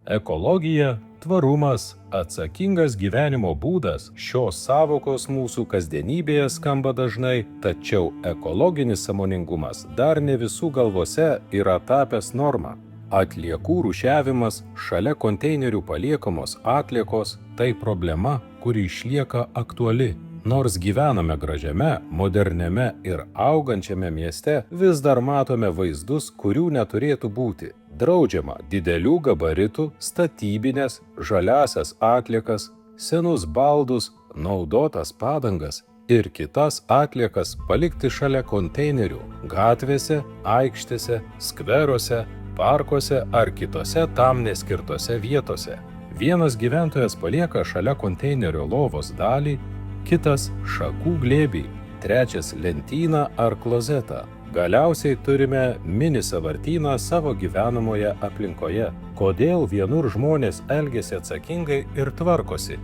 Ekologija, tvarumas, atsakingas gyvenimo būdas - šios sąvokos mūsų kasdienybėje skamba dažnai, tačiau ekologinis sąmoningumas dar ne visų galvose yra tapęs norma. Atliekų rūšiavimas, šalia konteinerių paliekamos atliekos - tai problema, kuri išlieka aktuali. Nors gyvename gražiame, moderniame ir augančiame mieste, vis dar matome vaizdus, kurių neturėtų būti. Draudžiama didelių gabaritų, statybinės, žaliasias atliekas, senus baldus, naudotas padangas ir kitas atliekas palikti šalia konteinerių, gatvėse, aikštėse, skveruose, parkuose ar kitose tam neskirtose vietose. Vienas gyventojas palieka šalia konteinerio lovos dalį, kitas šakų glėbį, trečias lentyną ar klozetą. Galiausiai turime mini sąvartyną savo gyvenamoje aplinkoje. Kodėl vienur žmonės elgiasi atsakingai ir tvarkosi,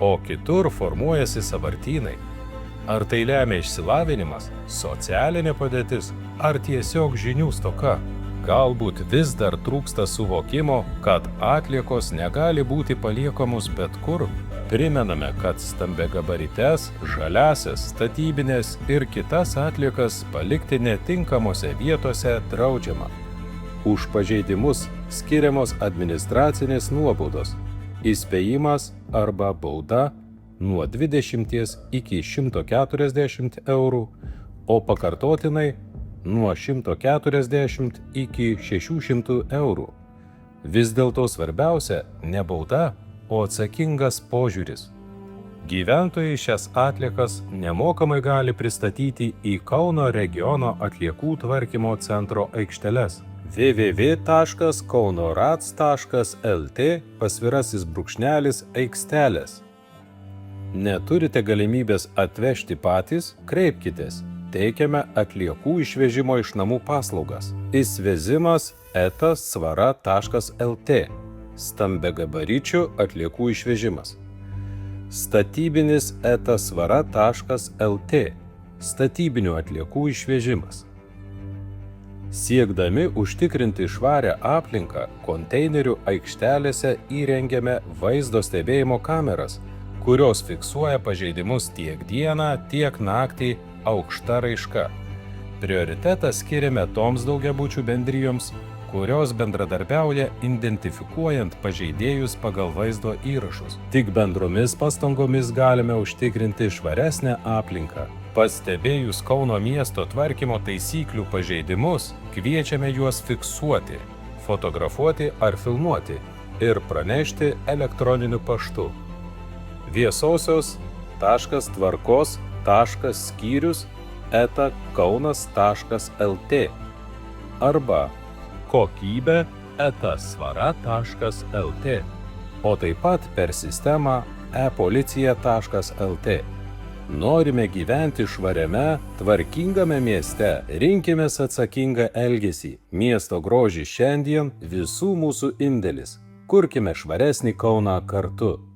o kitur formuojasi sąvartynai? Ar tai lemia išsilavinimas, socialinė padėtis ar tiesiog žinių stoka? Galbūt vis dar trūksta suvokimo, kad atliekos negali būti paliekamos bet kur. Primename, kad stambiagabarites, žaliasias, statybinės ir kitas atliekas palikti netinkamose vietose draudžiama. Už pažeidimus skiriamos administracinės nuobaudos, įspėjimas arba bauda nuo 20 iki 140 eurų, o pakartotinai nuo 140 iki 600 eurų. Vis dėlto svarbiausia ne bauda, o atsakingas požiūris. Gyventojai šias atliekas nemokamai gali pristatyti į Kauno regiono atliekų tvarkymo centro aikšteles. www.kaunorats.lt/aikštelės. Neturite galimybės atvežti patys? Kreipkitės. Teikiame atliekų išvežimo iš namų paslaugas. Izvezimas@svara.lt. Stambiagabaričių atliekų išvežimas. Statybinis@svara.lt. Statybinių atliekų išvežimas. Siekdami užtikrinti švarią aplinką, konteinerių aikštelėse įrengiame vaizdo stebėjimo kameras, kurios fiksuoja pažeidimus tiek dieną, tiek naktį aukšta raiška. Prioritetą skiriame toms daugiabučių bendrijoms, kurios bendradarbiauja identifikuojant pažeidėjus pagal vaizdo įrašus. Tik bendromis pastangomis galime užtikrinti švaresnę aplinką. Pastebėjus Kauno miesto tvarkymo taisyklių pažeidimus, kviečiame juos fiksuoti, fotografuoti ar filmuoti ir pranešti elektroniniu paštu viesosios.tvarkos.skyrius@kaunas.lt arba kokybė@svara.lt, o taip pat per sistemą e-policija.lt. Norime gyventi švariame, tvarkingame mieste, rinkimės atsakingą elgesį. Miesto grožis šiandien visų mūsų indėlis. Kurkime švaresnį Kauną kartu.